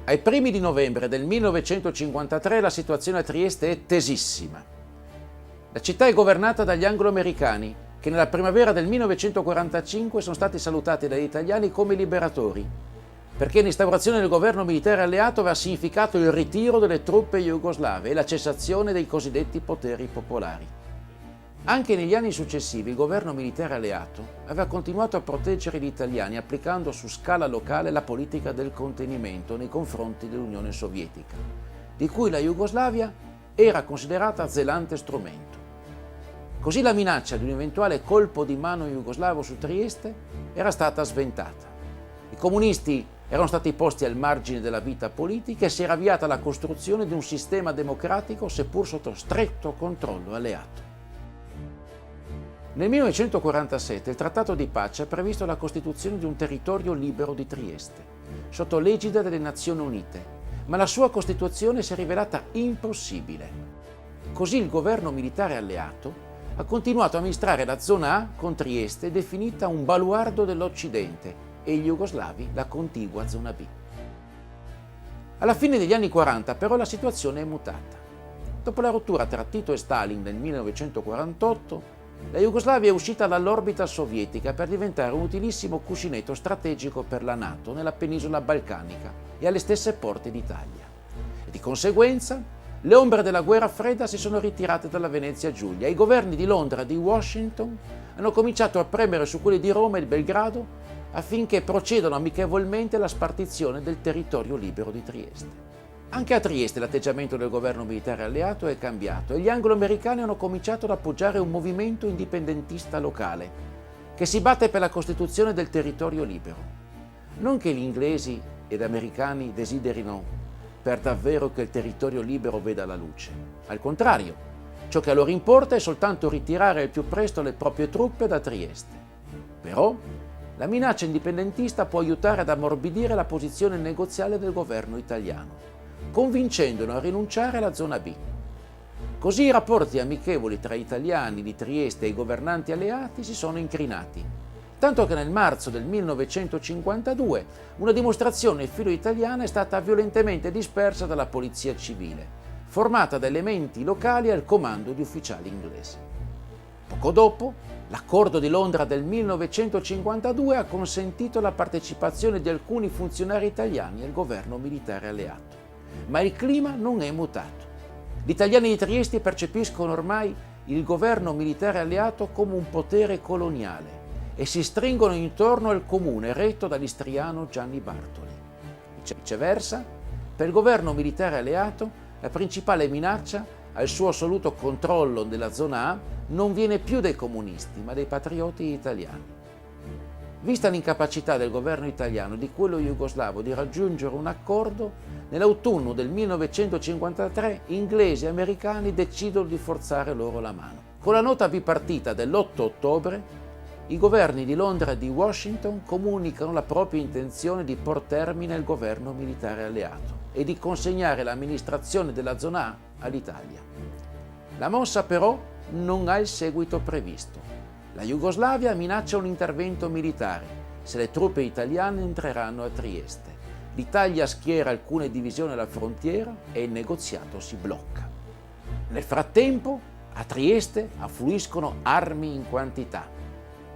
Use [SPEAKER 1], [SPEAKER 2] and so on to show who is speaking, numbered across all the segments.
[SPEAKER 1] Ai primi di novembre del 1953 la situazione a Trieste è tesissima. La città è governata dagli anglo-americani, che nella primavera del 1945 sono stati salutati dagli italiani come liberatori, perché l'instaurazione del governo militare alleato aveva significato il ritiro delle truppe jugoslave e la cessazione dei cosiddetti poteri popolari. Anche negli anni successivi il governo militare alleato aveva continuato a proteggere gli italiani applicando su scala locale la politica del contenimento nei confronti dell'Unione Sovietica, di cui la Jugoslavia era considerata zelante strumento. Così la minaccia di un eventuale colpo di mano jugoslavo su Trieste era stata sventata. I comunisti erano stati posti al margine della vita politica e si era avviata la costruzione di un sistema democratico seppur sotto stretto controllo alleato. Nel 1947 il Trattato di pace ha previsto la costituzione di un territorio libero di Trieste, sotto l'egida delle Nazioni Unite, ma la sua costituzione si è rivelata impossibile. Così il governo militare alleato ha continuato a amministrare la zona A con Trieste, definita un baluardo dell'Occidente, e gli jugoslavi la contigua zona B. Alla fine degli anni 40 però la situazione è mutata. Dopo la rottura tra Tito e Stalin nel 1948, la Jugoslavia è uscita dall'orbita sovietica per diventare un utilissimo cuscinetto strategico per la NATO nella penisola balcanica e alle stesse porte d'Italia. E di conseguenza, le ombre della guerra fredda si sono ritirate dalla Venezia Giulia e i governi di Londra e di Washington hanno cominciato a premere su quelli di Roma e di Belgrado affinché procedano amichevolmente alla spartizione del territorio libero di Trieste. Anche a Trieste l'atteggiamento del governo militare alleato è cambiato e gli anglo-americani hanno cominciato ad appoggiare un movimento indipendentista locale che si batte per la costituzione del territorio libero. Non che gli inglesi ed americani desiderino per davvero che il territorio libero veda la luce. Al contrario, ciò che a loro importa è soltanto ritirare al più presto le proprie truppe da Trieste. Però la minaccia indipendentista può aiutare ad ammorbidire la posizione negoziale del governo italiano, convincendolo a rinunciare alla zona B. Così i rapporti amichevoli tra italiani di Trieste e i governanti alleati si sono incrinati, tanto che nel marzo del 1952 una dimostrazione filo-italiana è stata violentemente dispersa dalla polizia civile, formata da elementi locali al comando di ufficiali inglesi. Poco dopo, l'accordo di Londra del 1952 ha consentito la partecipazione di alcuni funzionari italiani al governo militare alleato. Ma il clima non è mutato. Gli italiani di Trieste percepiscono ormai il governo militare alleato come un potere coloniale e si stringono intorno al comune retto dall'istriano Gianni Bartoli. Viceversa, per il governo militare alleato, la principale minaccia al suo assoluto controllo della zona A non viene più dai comunisti, ma dai patrioti italiani. Vista l'incapacità del governo italiano e di quello jugoslavo di raggiungere un accordo, nell'autunno del 1953 inglesi e americani decidono di forzare loro la mano. Con la nota bipartita dell'8 ottobre, i governi di Londra e di Washington comunicano la propria intenzione di porre termine al governo militare alleato e di consegnare l'amministrazione della zona A all'Italia. La mossa però non ha il seguito previsto. La Jugoslavia minaccia un intervento militare se le truppe italiane entreranno a Trieste. L'Italia schiera alcune divisioni alla frontiera e il negoziato si blocca. Nel frattempo, a Trieste affluiscono armi in quantità.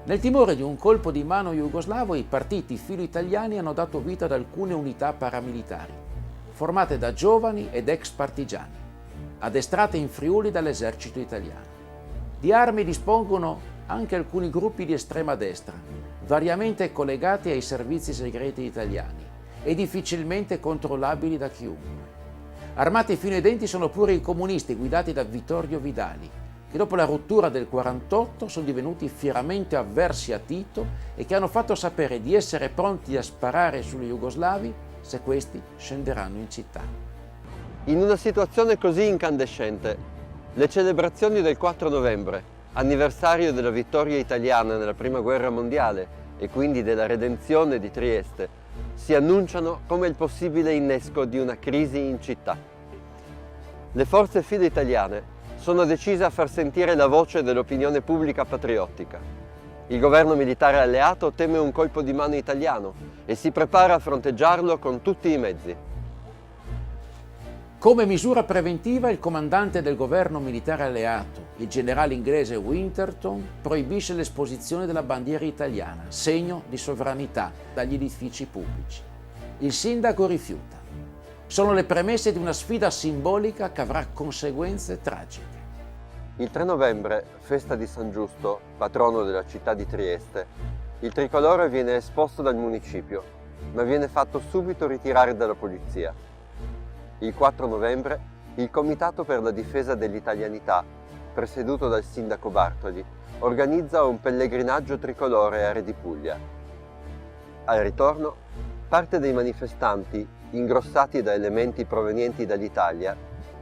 [SPEAKER 1] Nel timore di un colpo di mano jugoslavo, i partiti filo-italiani hanno dato vita ad alcune unità paramilitari, formate da giovani ed ex partigiani, addestrate in Friuli dall'esercito italiano. Di armi dispongono anche alcuni gruppi di estrema destra, variamente collegati ai servizi segreti italiani e difficilmente controllabili da chiunque. Armati fino ai denti sono pure i comunisti guidati da Vittorio Vidali, che dopo la rottura del 48 sono divenuti fieramente avversi a Tito e che hanno fatto sapere di essere pronti a sparare sugli jugoslavi se questi scenderanno in città.
[SPEAKER 2] In una situazione così incandescente, le celebrazioni del 4 novembre, anniversario della vittoria italiana nella Prima Guerra Mondiale e quindi della redenzione di Trieste, si annunciano come il possibile innesco di una crisi in città. Le forze filo italiane sono decise a far sentire la voce dell'opinione pubblica patriottica. Il governo militare alleato teme un colpo di mano italiano e si prepara a fronteggiarlo con tutti i mezzi.
[SPEAKER 1] Come misura preventiva, il comandante del governo militare alleato, il generale inglese Winterton, proibisce l'esposizione della bandiera italiana, segno di sovranità, dagli edifici pubblici. Il sindaco rifiuta. Sono le premesse di una sfida simbolica che avrà conseguenze tragiche.
[SPEAKER 2] Il 3 novembre, festa di San Giusto, patrono della città di Trieste, il tricolore viene esposto dal municipio, ma viene fatto subito ritirare dalla polizia. Il 4 novembre, il Comitato per la difesa dell'italianità, presieduto dal sindaco Bartoli, organizza un pellegrinaggio tricolore a Re di Puglia. Al ritorno, parte dei manifestanti, ingrossati da elementi provenienti dall'Italia,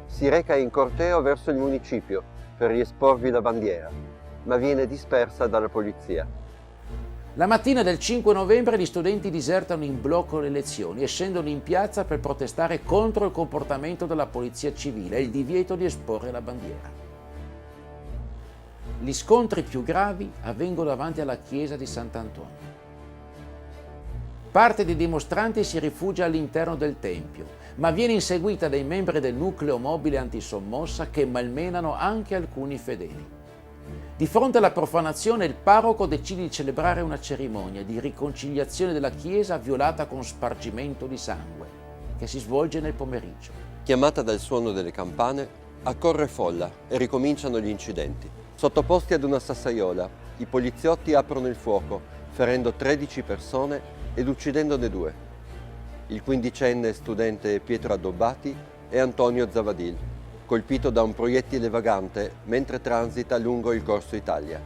[SPEAKER 2] si reca in corteo verso il municipio per riesporvi la bandiera, ma viene dispersa dalla polizia.
[SPEAKER 1] La mattina del 5 novembre gli studenti disertano in blocco le lezioni e scendono in piazza per protestare contro il comportamento della polizia civile e il divieto di esporre la bandiera. Gli scontri più gravi avvengono davanti alla chiesa di Sant'Antonio. Parte dei dimostranti si rifugia all'interno del tempio, ma viene inseguita dai membri del nucleo mobile antisommossa che malmenano anche alcuni fedeli. Di fronte alla profanazione, il parroco decide di celebrare una cerimonia di riconciliazione della chiesa violata con spargimento di sangue, che si svolge nel pomeriggio.
[SPEAKER 2] Chiamata dal suono delle campane, accorre folla e ricominciano gli incidenti. Sottoposti ad una sassaiola, i poliziotti aprono il fuoco, ferendo 13 persone ed uccidendone 2. Il quindicenne studente Pietro Addobbati e Antonio Zavadil, colpito da un proiettile vagante mentre transita lungo il Corso Italia.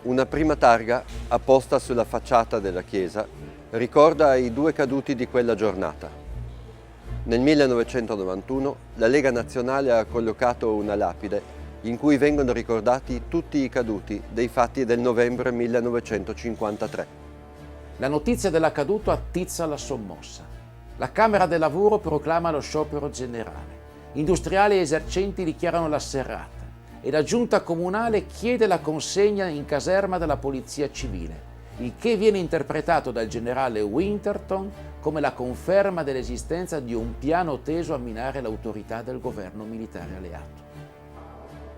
[SPEAKER 2] Una prima targa, apposta sulla facciata della chiesa, ricorda i 2 caduti di quella giornata. Nel 1991 la Lega Nazionale ha collocato una lapide in cui vengono ricordati tutti i caduti dei fatti del novembre 1953.
[SPEAKER 1] La notizia dell'accaduto attizza la sommossa. La Camera del Lavoro proclama lo sciopero generale. Industriali e esercenti dichiarano la serrata e la giunta comunale chiede la consegna in caserma della polizia civile, il che viene interpretato dal generale Winterton come la conferma dell'esistenza di un piano teso a minare l'autorità del governo militare alleato.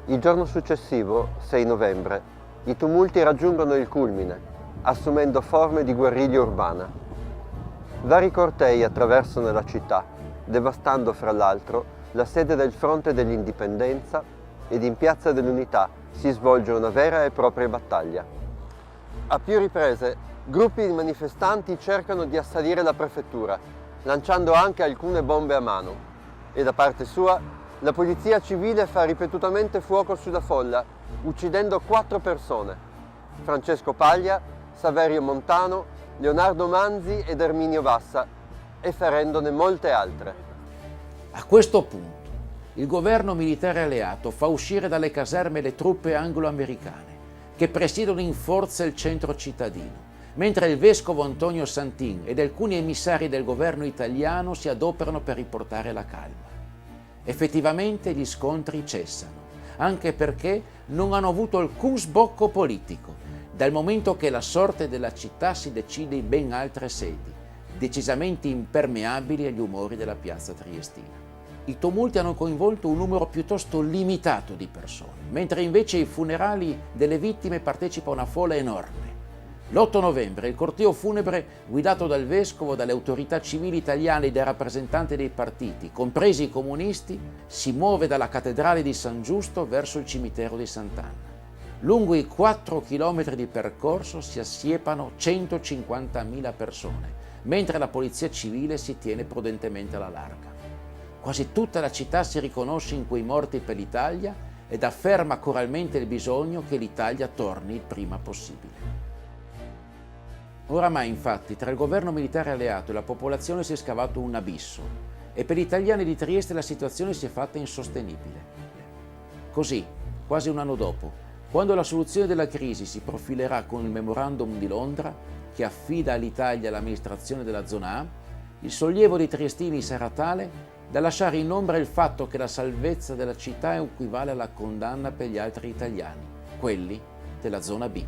[SPEAKER 2] Il giorno successivo, 6 novembre, i tumulti raggiungono il culmine, assumendo forme di guerriglia urbana. Vari cortei attraversano la città, devastando fra l'altro la sede del Fronte dell'Indipendenza ed in Piazza dell'Unità si svolge una vera e propria battaglia. A più riprese, gruppi di manifestanti cercano di assalire la prefettura, lanciando anche alcune bombe a mano. E da parte sua, la polizia civile fa ripetutamente fuoco sulla folla, uccidendo 4 persone: Francesco Paglia, Saverio Montano, Leonardo Manzi ed Erminio Vassa, e ferendone molte altre.
[SPEAKER 1] A questo punto, il governo militare alleato fa uscire dalle caserme le truppe anglo-americane, che presiedono in forza il centro cittadino, mentre il vescovo Antonio Santin ed alcuni emissari del governo italiano si adoperano per riportare la calma. Effettivamente gli scontri cessano, anche perché non hanno avuto alcun sbocco politico, dal momento che la sorte della città si decide in ben altre sedi, decisamente impermeabili agli umori della piazza triestina. I tumulti hanno coinvolto un numero piuttosto limitato di persone, mentre invece ai funerali delle vittime partecipa una folla enorme. L'8 novembre il corteo funebre, guidato dal vescovo, dalle autorità civili italiane e dai rappresentanti dei partiti, compresi i comunisti, si muove dalla cattedrale di San Giusto verso il cimitero di Sant'Anna. Lungo i 4 chilometri di percorso si assiepano 150.000 persone, mentre la polizia civile si tiene prudentemente alla larga. Quasi tutta la città si riconosce in quei morti per l'Italia ed afferma coralmente il bisogno che l'Italia torni il prima possibile. Oramai, infatti, tra il governo militare alleato e la popolazione si è scavato un abisso e per gli italiani di Trieste la situazione si è fatta insostenibile. Così, quasi un anno dopo, quando la soluzione della crisi si profilerà con il memorandum di Londra, che affida all'Italia l'amministrazione della zona A, il sollievo dei triestini sarà tale da lasciare in ombra il fatto che la salvezza della città equivale alla condanna per gli altri italiani, quelli della zona B.